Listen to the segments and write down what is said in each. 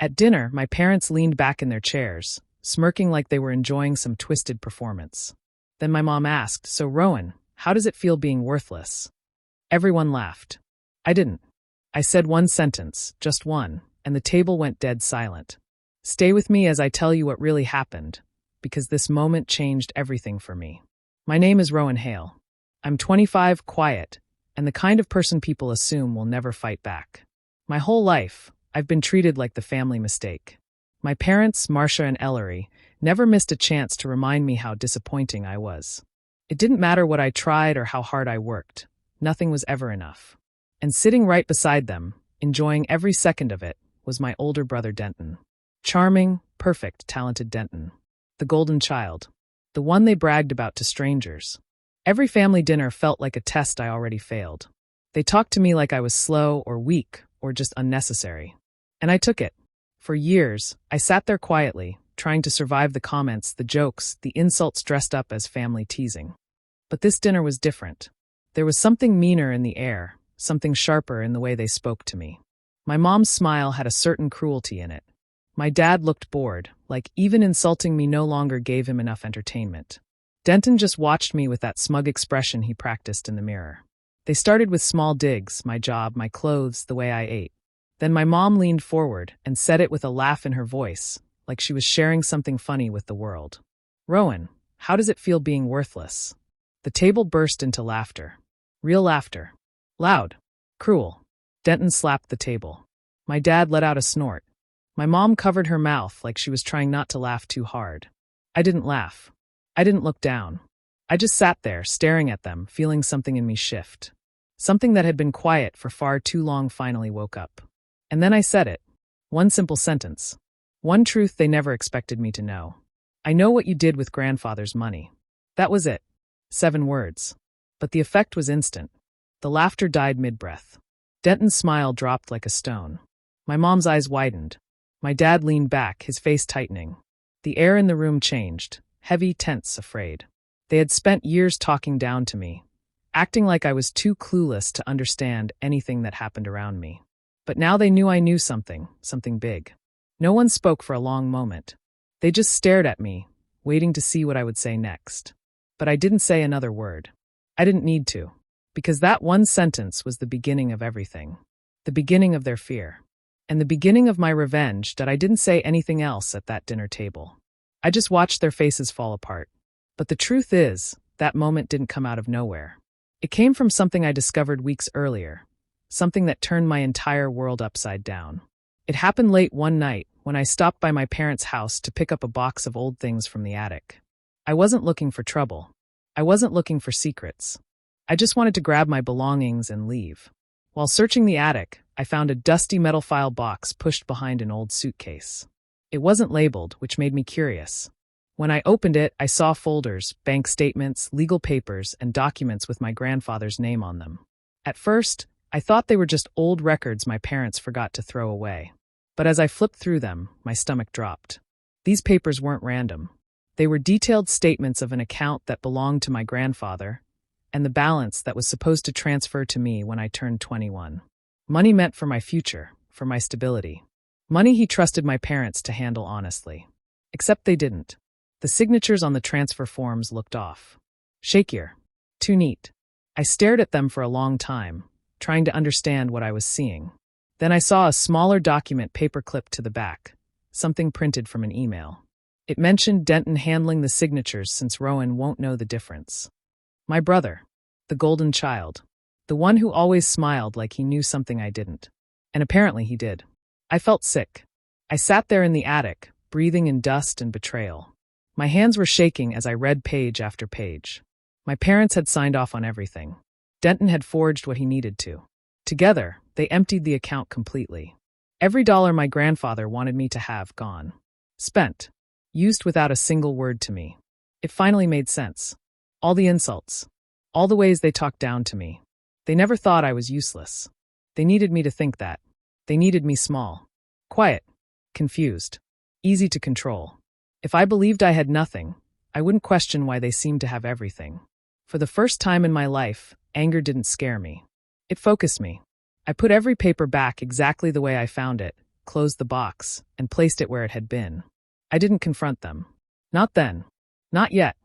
At dinner, my parents leaned back in their chairs, smirking like they were enjoying some twisted performance. Then my mom asked, "So, Rowan, how does it feel being worthless?" Everyone laughed. I didn't. I said one sentence, just one, and the table went dead silent. Stay with me as I tell you what really happened, because this moment changed everything for me. My name is Rowan Hale. I'm 25, quiet, and the kind of person people assume will never fight back. My whole life, I've been treated like the family mistake. My parents, Marcia and Ellery, never missed a chance to remind me how disappointing I was. It didn't matter what I tried or how hard I worked. Nothing was ever enough. And sitting right beside them, enjoying every second of it, was my older brother Denton. Charming, perfect, talented Denton. The golden child. The one they bragged about to strangers. Every family dinner felt like a test I already failed. They talked to me like I was slow or weak or just unnecessary. And I took it. For years, I sat there quietly, trying to survive the comments, the jokes, the insults dressed up as family teasing. But this dinner was different. There was something meaner in the air, something sharper in the way they spoke to me. My mom's smile had a certain cruelty in it. My dad looked bored, like even insulting me no longer gave him enough entertainment. Denton just watched me with that smug expression he practiced in the mirror. They started with small digs, my job, my clothes, the way I ate. Then my mom leaned forward and said it with a laugh in her voice, like she was sharing something funny with the world. "Rowan, how does it feel being worthless?" The table burst into laughter. Real laughter. Loud. Cruel. Denton slapped the table. My dad let out a snort. My mom covered her mouth like she was trying not to laugh too hard. I didn't laugh. I didn't look down. I just sat there, staring at them, feeling something in me shift. Something that had been quiet for far too long finally woke up. And then I said it. One simple sentence. One truth they never expected me to know. "I know what you did with grandfather's money." That was it. 7 words. But the effect was instant. The laughter died mid-breath. Denton's smile dropped like a stone. My mom's eyes widened. My dad leaned back, his face tightening. The air in the room changed, heavy, tense, afraid. They had spent years talking down to me, acting like I was too clueless to understand anything that happened around me. But now they knew I knew something big. No one spoke for a long moment. They just stared at me, waiting to see what I would say next. But I didn't say another word. I didn't need to, because that one sentence was the beginning of everything. The beginning of their fear. And the beginning of my revenge that I didn't say anything else at that dinner table. I just watched their faces fall apart. But the truth is, that moment didn't come out of nowhere. It came from something I discovered weeks earlier, something that turned my entire world upside down. It happened late one night when I stopped by my parents' house to pick up a box of old things from the attic. I wasn't looking for trouble. I wasn't looking for secrets. I just wanted to grab my belongings and leave. While searching the attic, I found a dusty metal file box pushed behind an old suitcase. It wasn't labeled, which made me curious. When I opened it, I saw folders, bank statements, legal papers, and documents with my grandfather's name on them. At first, I thought they were just old records my parents forgot to throw away. But as I flipped through them, my stomach dropped. These papers weren't random. They were detailed statements of an account that belonged to my grandfather, and the balance that was supposed to transfer to me when I turned 21. Money meant for my future, for my stability. Money he trusted my parents to handle honestly. Except they didn't. The signatures on the transfer forms looked off. Shakier. Too neat. I stared at them for a long time, trying to understand what I was seeing. Then I saw a smaller document paper-clipped to the back, something printed from an email. It mentioned Denton handling the signatures since Rowan won't know the difference. My brother. The golden child. The one who always smiled like he knew something I didn't. And apparently he did. I felt sick. I sat there in the attic, breathing in dust and betrayal. My hands were shaking as I read page after page. My parents had signed off on everything. Denton had forged what he needed to. Together, they emptied the account completely. Every dollar my grandfather wanted me to have gone. Spent. Used without a single word to me. It finally made sense. All the insults. All the ways they talked down to me. They never thought I was useless. They needed me to think that. They needed me small. Quiet. Confused. Easy to control. If I believed I had nothing, I wouldn't question why they seemed to have everything. For the first time in my life, anger didn't scare me. It focused me. I put every paper back exactly the way I found it, closed the box, and placed it where it had been. I didn't confront them. Not then. Not yet.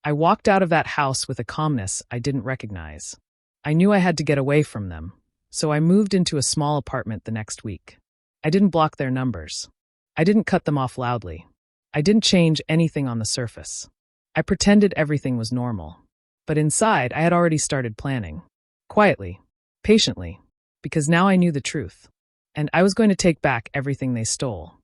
I walked out of that house with a calmness I didn't recognize. I knew I had to get away from them, so I moved into a small apartment the next week. I didn't block their numbers. I didn't cut them off loudly. I didn't change anything on the surface. I pretended everything was normal. But inside, I had already started planning. Quietly, patiently, because now I knew the truth. And I was going to take back everything they stole.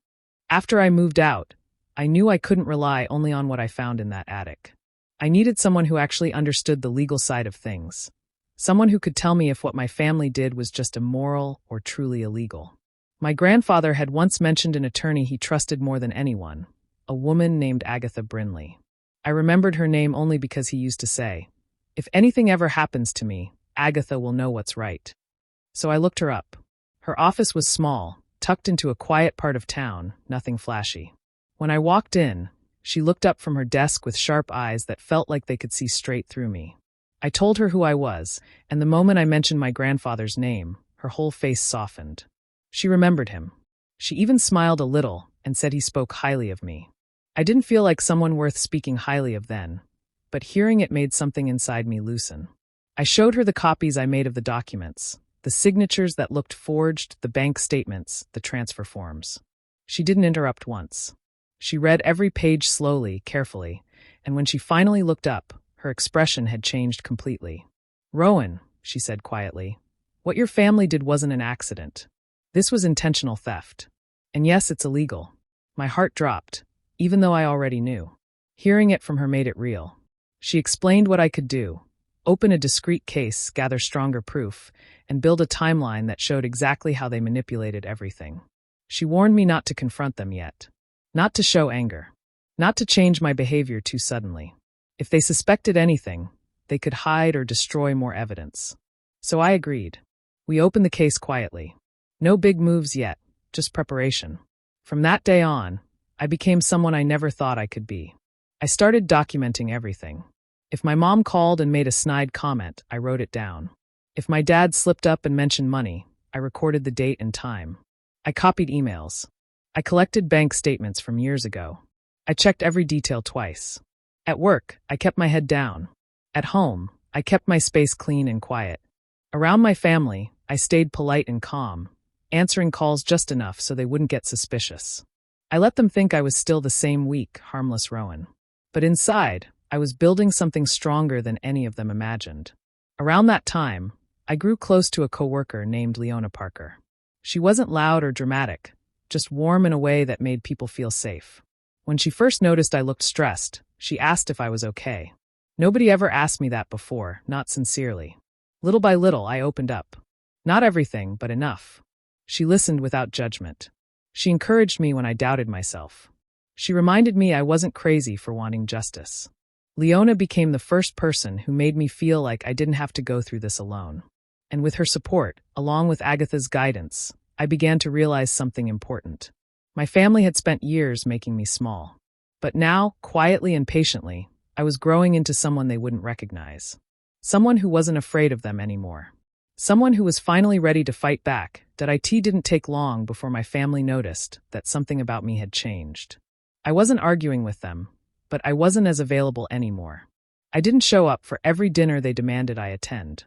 After I moved out, I knew I couldn't rely only on what I found in that attic. I needed someone who actually understood the legal side of things. Someone who could tell me if what my family did was just immoral or truly illegal. My grandfather had once mentioned an attorney he trusted more than anyone, a woman named Agatha Brinley. I remembered her name only because he used to say, "If anything ever happens to me, Agatha will know what's right." So I looked her up. Her office was small, tucked into a quiet part of town, nothing flashy. When I walked in, she looked up from her desk with sharp eyes that felt like they could see straight through me. I told her who I was, and the moment I mentioned my grandfather's name, her whole face softened. She remembered him. She even smiled a little and said he spoke highly of me. I didn't feel like someone worth speaking highly of then, but hearing it made something inside me loosen. I showed her the copies I made of the documents, the signatures that looked forged, the bank statements, the transfer forms. She didn't interrupt once. She read every page slowly, carefully, and when she finally looked up, her expression had changed completely. "Rowan," she said quietly, "what your family did wasn't an accident. This was intentional theft. And yes, it's illegal." My heart dropped, even though I already knew. Hearing it from her made it real. She explained what I could do: open a discrete case, gather stronger proof, and build a timeline that showed exactly how they manipulated everything. She warned me not to confront them yet. Not to show anger. Not to change my behavior too suddenly. If they suspected anything, they could hide or destroy more evidence. So I agreed. We opened the case quietly. No big moves yet, just preparation. From that day on, I became someone I never thought I could be. I started documenting everything. If my mom called and made a snide comment, I wrote it down. If my dad slipped up and mentioned money, I recorded the date and time. I copied emails. I collected bank statements from years ago. I checked every detail twice. At work, I kept my head down. At home, I kept my space clean and quiet. Around my family, I stayed polite and calm, answering calls just enough so they wouldn't get suspicious. I let them think I was still the same weak, harmless Rowan. But inside, I was building something stronger than any of them imagined. Around that time, I grew close to a coworker named Leona Parker. She wasn't loud or dramatic, just warm in a way that made people feel safe. When she first noticed I looked stressed, she asked if I was okay. Nobody ever asked me that before, not sincerely. Little by little, I opened up. Not everything, but enough. She listened without judgment. She encouraged me when I doubted myself. She reminded me I wasn't crazy for wanting justice. Leona became the first person who made me feel like I didn't have to go through this alone. And with her support, along with Agatha's guidance, I began to realize something important. My family had spent years making me small. But now, quietly and patiently, I was growing into someone they wouldn't recognize. Someone who wasn't afraid of them anymore. Someone who was finally ready to fight back. It didn't take long before my family noticed that something about me had changed. I wasn't arguing with them, but I wasn't as available anymore. I didn't show up for every dinner they demanded I attend.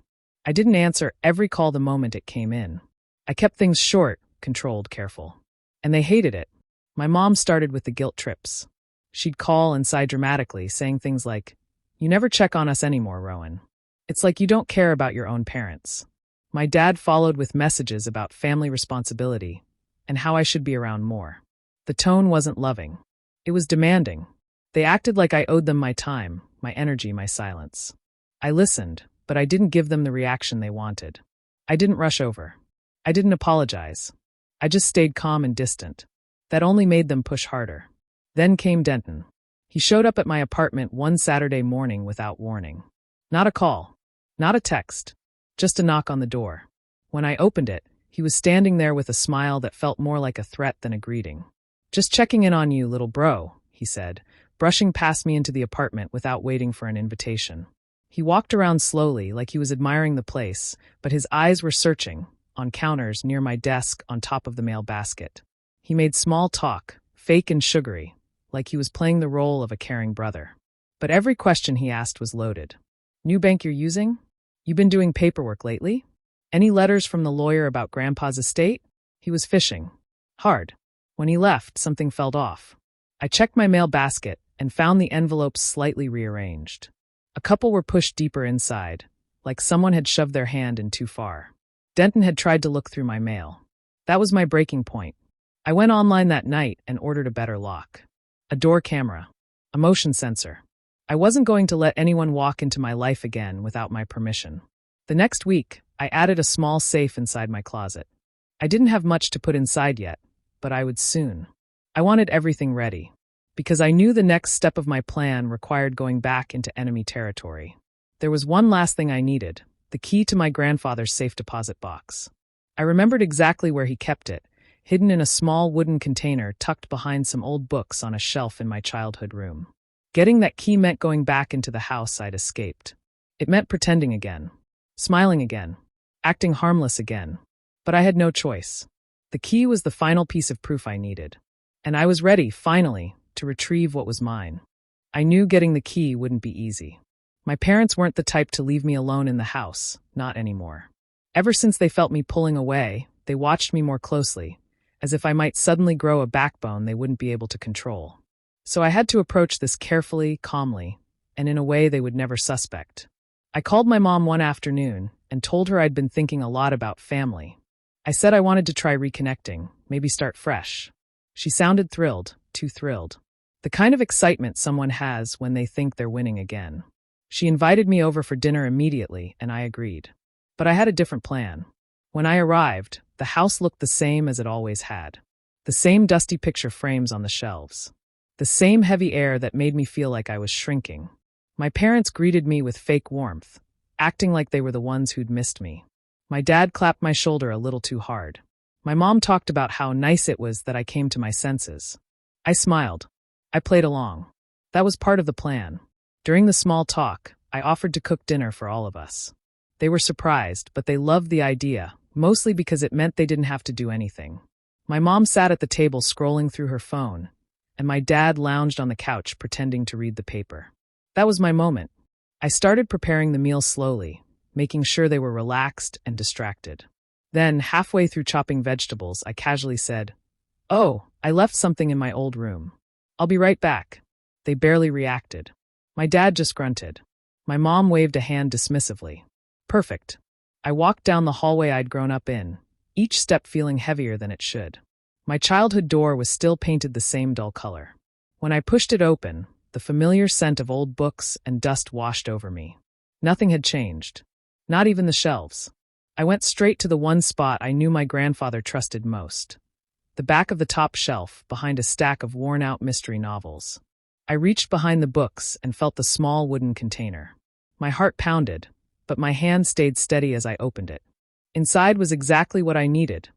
I didn't answer every call the moment it came in. I kept things short, controlled, careful. And they hated it. My mom started with the guilt trips. She'd call and sigh dramatically, saying things like, "You never check on us anymore, Rowan. It's like you don't care about your own parents." My dad followed with messages about family responsibility and how I should be around more. The tone wasn't loving. It was demanding. They acted like I owed them my time, my energy, my silence. I listened, but I didn't give them the reaction they wanted. I didn't rush over. I didn't apologize. I just stayed calm and distant. That only made them push harder. Then came Denton. He showed up at my apartment one Saturday morning without warning. Not a call. Not a text. Just a knock on the door. When I opened it, he was standing there with a smile that felt more like a threat than a greeting. "Just checking in on you, little bro," he said, brushing past me into the apartment without waiting for an invitation. He walked around slowly, like he was admiring the place, but his eyes were searching, on counters, near my desk, on top of the mail basket. He made small talk, fake and sugary, like he was playing the role of a caring brother. But every question he asked was loaded. New bank you're using? You been doing paperwork lately? Any letters from the lawyer about Grandpa's estate? He was fishing. Hard. When he left, something fell off. I checked my mail basket and found the envelopes slightly rearranged. A couple were pushed deeper inside, like someone had shoved their hand in too far. Denton had tried to look through my mail. That was my breaking point. I went online that night and ordered a better lock. A door camera. A motion sensor. I wasn't going to let anyone walk into my life again without my permission. The next week, I added a small safe inside my closet. I didn't have much to put inside yet, but I would soon. I wanted everything ready, because I knew the next step of my plan required going back into enemy territory. There was one last thing I needed, the key to my grandfather's safe deposit box. I remembered exactly where he kept it, hidden in a small wooden container tucked behind some old books on a shelf in my childhood room. Getting that key meant going back into the house I'd escaped. It meant pretending again, smiling again, acting harmless again. But I had no choice. The key was the final piece of proof I needed. And I was ready, finally, to retrieve what was mine. I knew getting the key wouldn't be easy. My parents weren't the type to leave me alone in the house, not anymore. Ever since they felt me pulling away, they watched me more closely, as if I might suddenly grow a backbone they wouldn't be able to control. So I had to approach this carefully, calmly, and in a way they would never suspect. I called my mom one afternoon and told her I'd been thinking a lot about family. I said I wanted to try reconnecting, maybe start fresh. She sounded thrilled, too thrilled. The kind of excitement someone has when they think they're winning again. She invited me over for dinner immediately, and I agreed. But I had a different plan. When I arrived, the house looked the same as it always had. The same dusty picture frames on the shelves. The same heavy air that made me feel like I was shrinking. My parents greeted me with fake warmth, acting like they were the ones who'd missed me. My dad clapped my shoulder a little too hard. My mom talked about how nice it was that I came to my senses. I smiled. I played along. That was part of the plan. During the small talk, I offered to cook dinner for all of us. They were surprised, but they loved the idea, mostly because it meant they didn't have to do anything. My mom sat at the table scrolling through her phone, and my dad lounged on the couch pretending to read the paper. That was my moment. I started preparing the meal slowly, making sure they were relaxed and distracted. Then, halfway through chopping vegetables, I casually said, "Oh, I left something in my old room. I'll be right back." They barely reacted. My dad just grunted. My mom waved a hand dismissively. Perfect. I walked down the hallway I'd grown up in, each step feeling heavier than it should. My childhood door was still painted the same dull color. When I pushed it open, the familiar scent of old books and dust washed over me. Nothing had changed. Not even the shelves. I went straight to the one spot I knew my grandfather trusted most. The back of the top shelf, behind a stack of worn-out mystery novels. I reached behind the books and felt the small wooden container. My heart pounded, but my hand stayed steady as I opened it. Inside was exactly what I needed,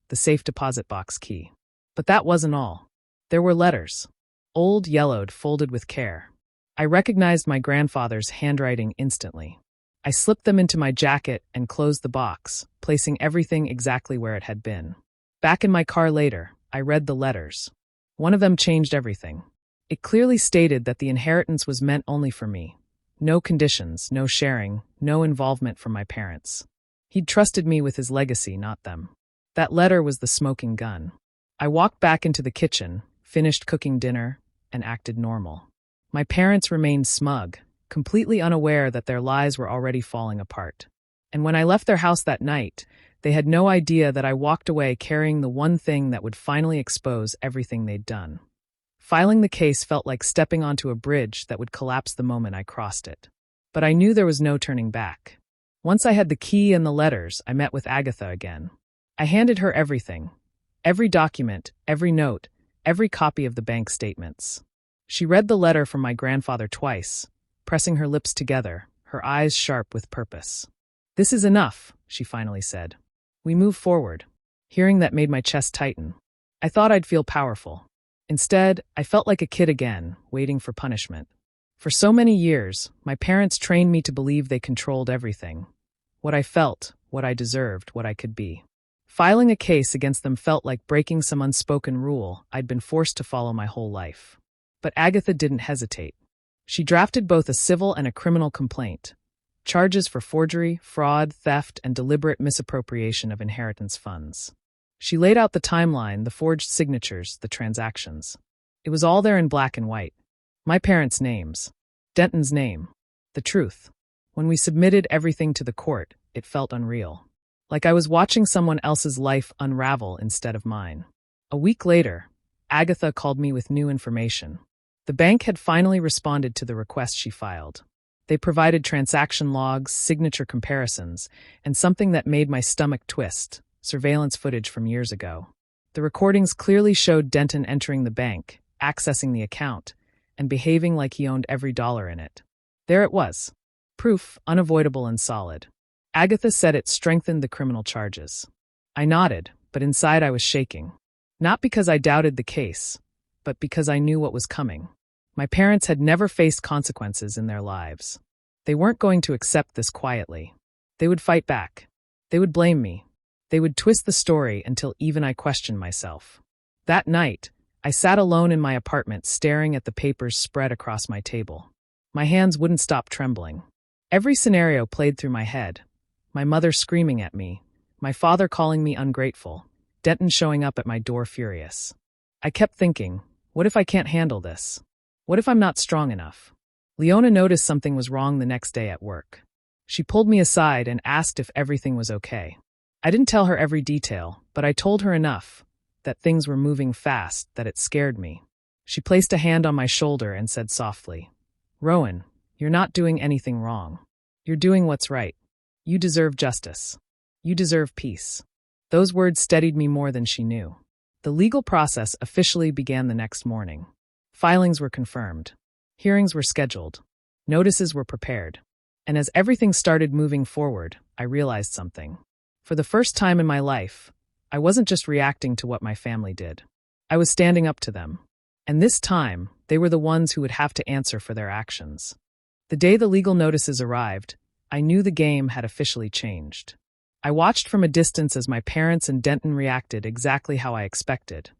the safe deposit box key. But that wasn't all. There were letters. Old, yellowed, folded with care. I recognized my grandfather's handwriting instantly. I slipped them into my jacket and closed the box, placing everything exactly where it had been. Back in my car later, I read the letters. One of them changed everything. It clearly stated that the inheritance was meant only for me. No conditions, no sharing, no involvement from my parents. He'd trusted me with his legacy, not them. That letter was the smoking gun. I walked back into the kitchen, finished cooking dinner, and acted normal. My parents remained smug, completely unaware that their lives were already falling apart. And when I left their house that night, they had no idea that I walked away carrying the one thing that would finally expose everything they'd done. Filing the case felt like stepping onto a bridge that would collapse the moment I crossed it. But I knew there was no turning back. Once I had the key and the letters, I met with Agatha again. I handed her everything. Every document, every note, every copy of the bank statements. She read the letter from my grandfather twice, pressing her lips together, her eyes sharp with purpose. "This is enough," she finally said. We moved forward. Hearing that made my chest tighten. I thought I'd feel powerful. Instead, I felt like a kid again, waiting for punishment. For so many years, my parents trained me to believe they controlled everything. What I felt, what I deserved, what I could be. Filing a case against them felt like breaking some unspoken rule I'd been forced to follow my whole life. But Agatha didn't hesitate. She drafted both a civil and a criminal complaint, charges for forgery, fraud, theft, and deliberate misappropriation of inheritance funds. She laid out the timeline, the forged signatures, the transactions. It was all there in black and white. My parents' names. Denton's name. The truth. When we submitted everything to the court, it felt unreal. Like I was watching someone else's life unravel instead of mine. A week later, Agatha called me with new information. The bank had finally responded to the request she filed. They provided transaction logs, signature comparisons, and something that made my stomach twist, surveillance footage from years ago. The recordings clearly showed Denton entering the bank, accessing the account, and behaving like he owned every dollar in it. There it was. Proof, unavoidable and solid. Agatha said it strengthened the criminal charges. I nodded, but inside I was shaking. Not because I doubted the case, but because I knew what was coming. My parents had never faced consequences in their lives. They weren't going to accept this quietly. They would fight back. They would blame me. They would twist the story until even I questioned myself. That night, I sat alone in my apartment staring at the papers spread across my table. My hands wouldn't stop trembling. Every scenario played through my head. My mother screaming at me, my father calling me ungrateful, Denton showing up at my door furious. I kept thinking, what if I can't handle this? What if I'm not strong enough? Leona noticed something was wrong the next day at work. She pulled me aside and asked if everything was okay. I didn't tell her every detail, but I told her enough that things were moving fast that it scared me. She placed a hand on my shoulder and said softly, Rowan, you're not doing anything wrong. You're doing what's right. You deserve justice. You deserve peace. Those words steadied me more than she knew. The legal process officially began the next morning. Filings were confirmed. Hearings were scheduled. Notices were prepared. And as everything started moving forward, I realized something. For the first time in my life, I wasn't just reacting to what my family did. I was standing up to them. And this time, they were the ones who would have to answer for their actions. The day the legal notices arrived, I knew the game had officially changed. I watched from a distance as my parents and Denton reacted exactly how I expected,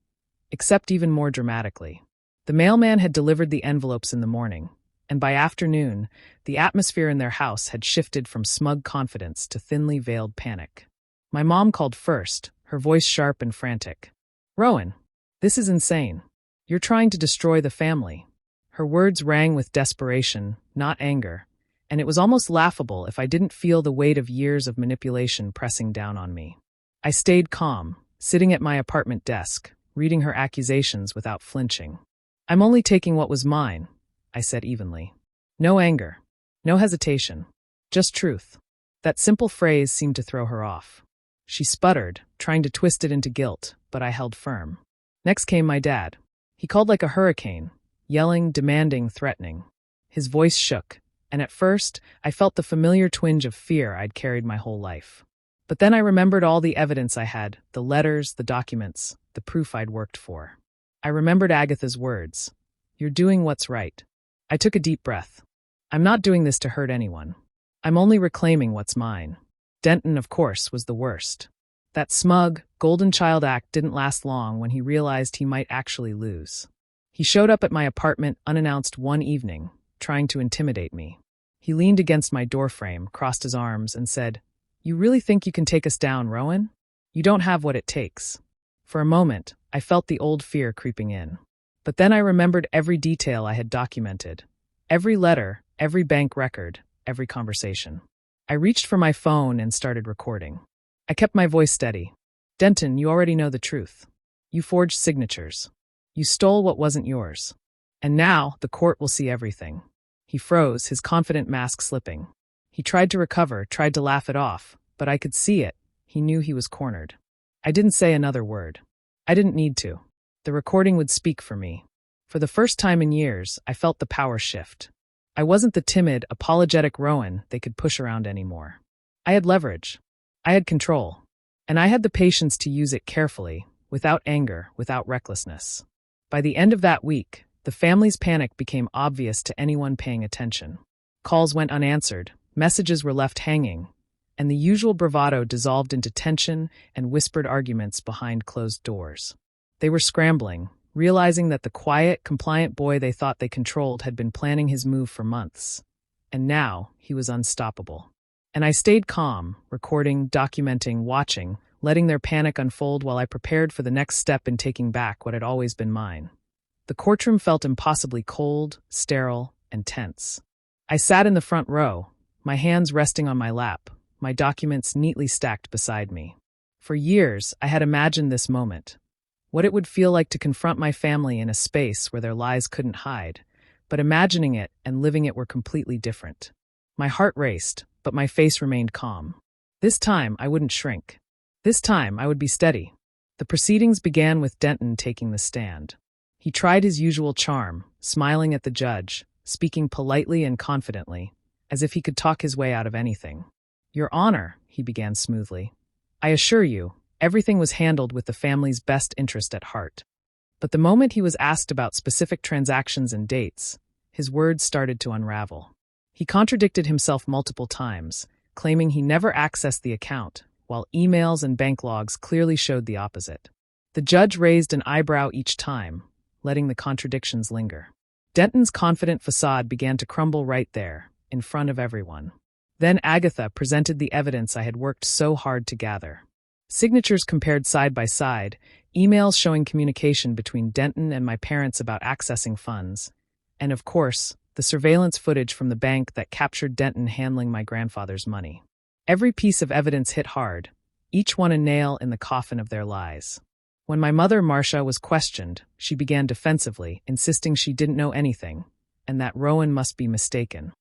except even more dramatically. The mailman had delivered the envelopes in the morning, and by afternoon, the atmosphere in their house had shifted from smug confidence to thinly veiled panic. My mom called first, her voice sharp and frantic. Rowan, this is insane. You're trying to destroy the family. Her words rang with desperation, not anger, and it was almost laughable if I didn't feel the weight of years of manipulation pressing down on me. I stayed calm, sitting at my apartment desk, reading her accusations without flinching. I'm only taking what was mine, I said evenly. No anger, no hesitation, just truth. That simple phrase seemed to throw her off. She sputtered, trying to twist it into guilt, but I held firm. Next came my dad. He called like a hurricane, yelling, demanding, threatening. His voice shook, and at first, I felt the familiar twinge of fear I'd carried my whole life. But then I remembered all the evidence I had, the letters, the documents, the proof I'd worked for. I remembered Agatha's words. You're doing what's right. I took a deep breath. I'm not doing this to hurt anyone. I'm only reclaiming what's mine. Denton, of course, was the worst. That smug, golden child act didn't last long when he realized he might actually lose. He showed up at my apartment unannounced one evening, trying to intimidate me. He leaned against my doorframe, crossed his arms, and said, You really think you can take us down, Rowan? You don't have what it takes. For a moment, I felt the old fear creeping in. But then I remembered every detail I had documented. Every letter, every bank record, every conversation. I reached for my phone and started recording. I kept my voice steady. Denton, you already know the truth. You forged signatures. You stole what wasn't yours. And now, the court will see everything. He froze, his confident mask slipping. He tried to recover, tried to laugh it off, but I could see it. He knew he was cornered. I didn't say another word. I didn't need to. The recording would speak for me. For the first time in years, I felt the power shift. I wasn't the timid, apologetic Rowan they could push around anymore. I had leverage. I had control. And I had the patience to use it carefully, without anger, without recklessness. By the end of that week, the family's panic became obvious to anyone paying attention. Calls went unanswered, messages were left hanging, and the usual bravado dissolved into tension and whispered arguments behind closed doors. They were scrambling, realizing that the quiet, compliant boy they thought they controlled had been planning his move for months. And now, he was unstoppable. And I stayed calm, recording, documenting, watching, letting their panic unfold while I prepared for the next step in taking back what had always been mine. The courtroom felt impossibly cold, sterile, and tense. I sat in the front row, my hands resting on my lap, my documents neatly stacked beside me. For years, I had imagined this moment. What it would feel like to confront my family in a space where their lies couldn't hide, but imagining it and living it were completely different. My heart raced, but my face remained calm. This time, I wouldn't shrink. This time, I would be steady. The proceedings began with Denton taking the stand. He tried his usual charm, smiling at the judge, speaking politely and confidently, as if he could talk his way out of anything. "Your Honor," he began smoothly, "I assure you, everything was handled with the family's best interest at heart." But the moment he was asked about specific transactions and dates, his words started to unravel. He contradicted himself multiple times, claiming he never accessed the account, while emails and bank logs clearly showed the opposite. The judge raised an eyebrow each time, letting the contradictions linger. Denton's confident facade began to crumble right there, in front of everyone. Then Agatha presented the evidence I had worked so hard to gather. Signatures compared side by side, emails showing communication between Denton and my parents about accessing funds, and of course, the surveillance footage from the bank that captured Denton handling my grandfather's money. Every piece of evidence hit hard, each one a nail in the coffin of their lies. When my mother, Marcia, was questioned, she began defensively, insisting she didn't know anything, and that Rowan must be mistaken.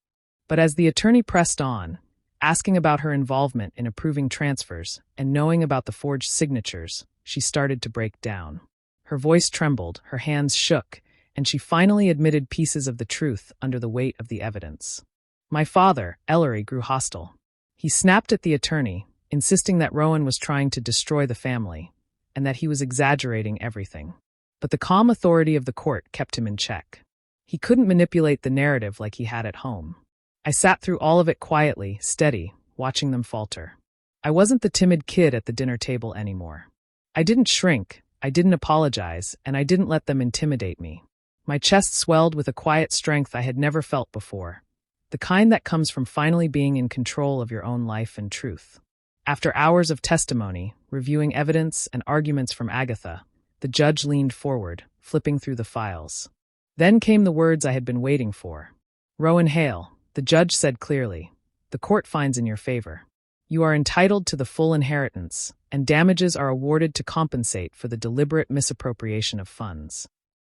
But as the attorney pressed on, asking about her involvement in approving transfers and knowing about the forged signatures, she started to break down. Her voice trembled, her hands shook, and she finally admitted pieces of the truth under the weight of the evidence. My father, Ellery, grew hostile. He snapped at the attorney, insisting that Rowan was trying to destroy the family, and that he was exaggerating everything. But the calm authority of the court kept him in check. He couldn't manipulate the narrative like he had at home. I sat through all of it quietly, steady, watching them falter. I wasn't the timid kid at the dinner table anymore. I didn't shrink, I didn't apologize, and I didn't let them intimidate me. My chest swelled with a quiet strength I had never felt before, the kind that comes from finally being in control of your own life and truth. After hours of testimony, reviewing evidence and arguments from Agatha, the judge leaned forward, flipping through the files. Then came the words I had been waiting for. "Rowan Hale," the judge said clearly, "the court finds in your favor. You are entitled to the full inheritance, and damages are awarded to compensate for the deliberate misappropriation of funds."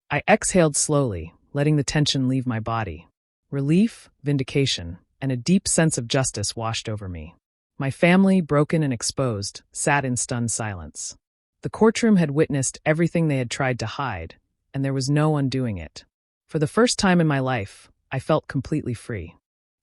I exhaled slowly, letting the tension leave my body. Relief, vindication, and a deep sense of justice washed over me. My family, broken and exposed, sat in stunned silence. The courtroom had witnessed everything they had tried to hide, and there was no undoing it. For the first time in my life, I felt completely free.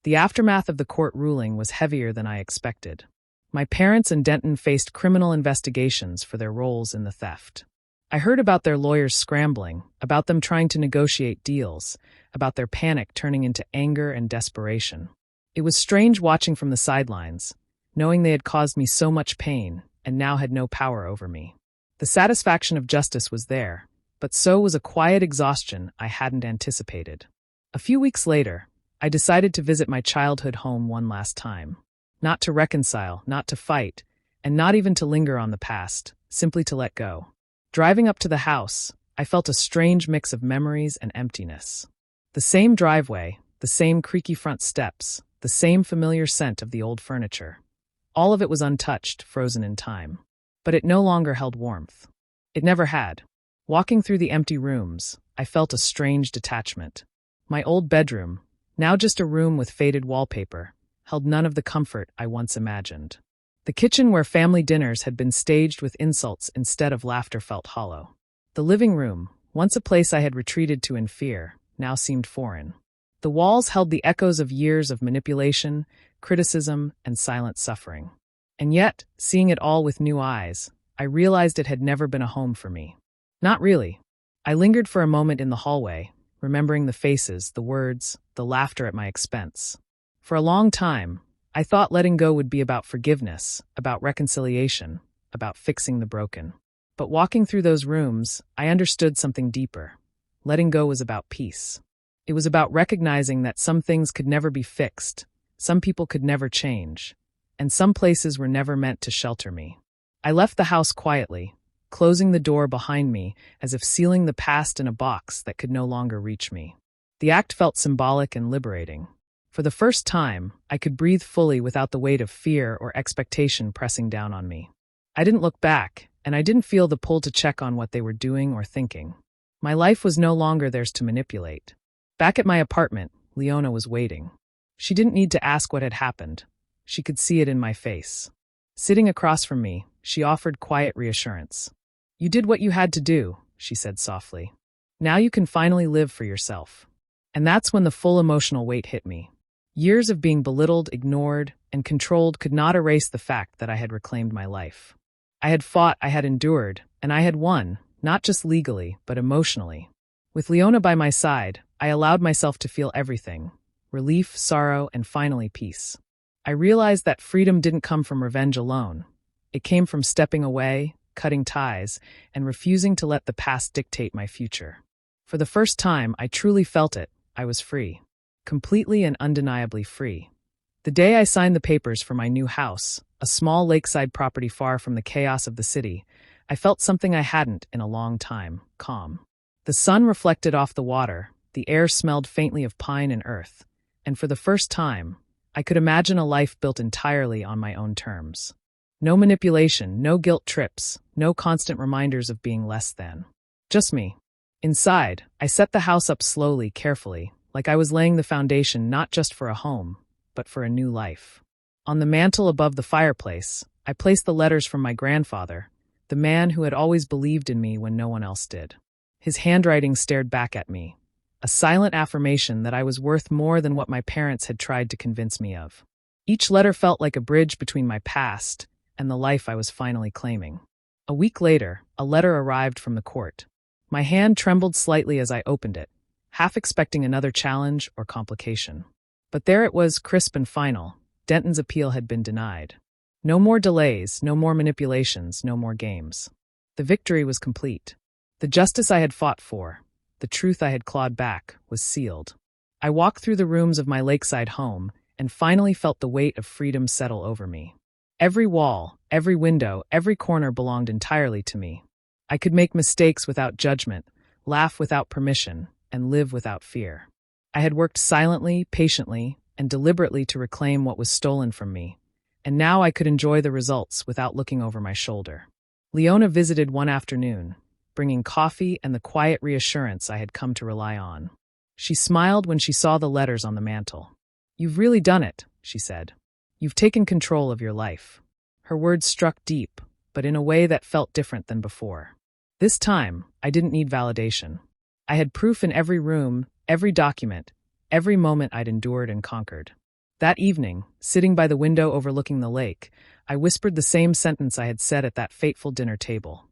The aftermath of the court ruling was heavier than I expected. My parents and Denton faced criminal investigations for their roles in the theft. I heard about their lawyers scrambling, about them trying to negotiate deals, about their panic turning into anger and desperation. It was strange watching from the sidelines, knowing they had caused me so much pain and now had no power over me. The satisfaction of justice was there, but so was a quiet exhaustion I hadn't anticipated. A few weeks later, I decided to visit my childhood home one last time. Not to reconcile, not to fight, and not even to linger on the past, simply to let go. Driving up to the house, I felt a strange mix of memories and emptiness. The same driveway, the same creaky front steps, the same familiar scent of the old furniture. All of it was untouched, frozen in time. But it no longer held warmth. It never had. Walking through the empty rooms, I felt a strange detachment. My old bedroom, now just a room with faded wallpaper, held none of the comfort I once imagined. The kitchen where family dinners had been staged with insults instead of laughter felt hollow. The living room, once a place I had retreated to in fear, now seemed foreign. The walls held the echoes of years of manipulation, criticism, and silent suffering. And yet, seeing it all with new eyes, I realized it had never been a home for me. Not really. I lingered for a moment in the hallway, remembering the faces, the words, the laughter at my expense. For a long time, I thought letting go would be about forgiveness, about reconciliation, about fixing the broken. But walking through those rooms, I understood something deeper. Letting go was about peace. It was about recognizing that some things could never be fixed, some people could never change, and some places were never meant to shelter me. I left the house quietly, closing the door behind me as if sealing the past in a box that could no longer reach me. The act felt symbolic and liberating. For the first time, I could breathe fully without the weight of fear or expectation pressing down on me. I didn't look back, and I didn't feel the pull to check on what they were doing or thinking. My life was no longer theirs to manipulate. Back at my apartment, Leona was waiting. She didn't need to ask what had happened. She could see it in my face. Sitting across from me, she offered quiet reassurance. "You did what you had to do," she said softly. "Now you can finally live for yourself." And that's when the full emotional weight hit me. Years of being belittled, ignored, and controlled could not erase the fact that I had reclaimed my life. I had fought, I had endured, and I had won, not just legally, but emotionally. With Leona by my side, I allowed myself to feel everything: relief, sorrow, and finally peace. I realized that freedom didn't come from revenge alone. It came from stepping away, cutting ties, and refusing to let the past dictate my future. For the first time, I truly felt it. I was free. Completely and undeniably free. The day I signed the papers for my new house, a small lakeside property far from the chaos of the city, I felt something I hadn't in a long time: calm. The sun reflected off the water, the air smelled faintly of pine and earth, and for the first time, I could imagine a life built entirely on my own terms. No manipulation, no guilt trips, no constant reminders of being less than. Just me. Inside, I set the house up slowly, carefully, like I was laying the foundation not just for a home, but for a new life. On the mantel above the fireplace, I placed the letters from my grandfather, the man who had always believed in me when no one else did. His handwriting stared back at me, a silent affirmation that I was worth more than what my parents had tried to convince me of. Each letter felt like a bridge between my past and the life I was finally claiming. A week later, a letter arrived from the court. My hand trembled slightly as I opened it, half expecting another challenge or complication. But there it was, crisp and final. Denton's appeal had been denied. No more delays, no more manipulations, no more games. The victory was complete. The justice I had fought for, the truth I had clawed back, was sealed. I walked through the rooms of my lakeside home and finally felt the weight of freedom settle over me. Every wall, every window, every corner belonged entirely to me. I could make mistakes without judgment, laugh without permission, and live without fear. I had worked silently, patiently, and deliberately to reclaim what was stolen from me, and now I could enjoy the results without looking over my shoulder. Leona visited one afternoon, bringing coffee and the quiet reassurance I had come to rely on. She smiled when she saw the letters on the mantel. "You've really done it," she said. "You've taken control of your life." Her words struck deep, but in a way that felt different than before. This time, I didn't need validation. I had proof in every room, every document, every moment I'd endured and conquered. That evening, sitting by the window overlooking the lake, I whispered the same sentence I had said at that fateful dinner table,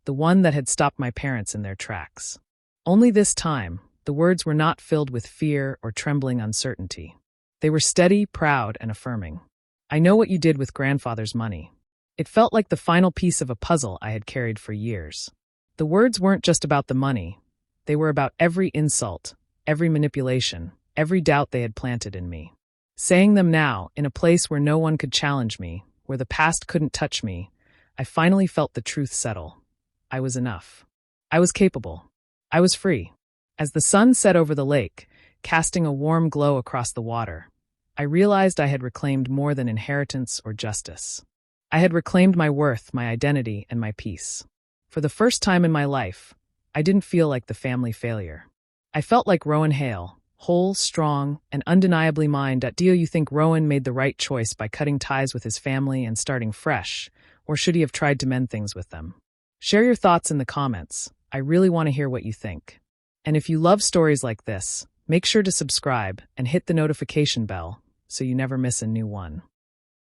the one that had stopped my parents in their tracks. Only this time, the words were not filled with fear or trembling uncertainty. They were steady, proud, and affirming. "I know what you did with grandfather's money." It felt like the final piece of a puzzle I had carried for years. The words weren't just about the money. They were about every insult, every manipulation, every doubt they had planted in me. Saying them now, in a place where no one could challenge me, where the past couldn't touch me, I finally felt the truth settle. I was enough. I was capable. I was free. As the sun set over the lake, casting a warm glow across the water, I realized I had reclaimed more than inheritance or justice. I had reclaimed my worth, my identity, and my peace. For the first time in my life, I didn't feel like the family failure. I felt like Rowan Hale, whole, strong, and undeniably mine. Do you think Rowan made the right choice by cutting ties with his family and starting fresh, or should he have tried to mend things with them? Share your thoughts in the comments. I really want to hear what you think. And if you love stories like this, make sure to subscribe and hit the notification bell so you never miss a new one.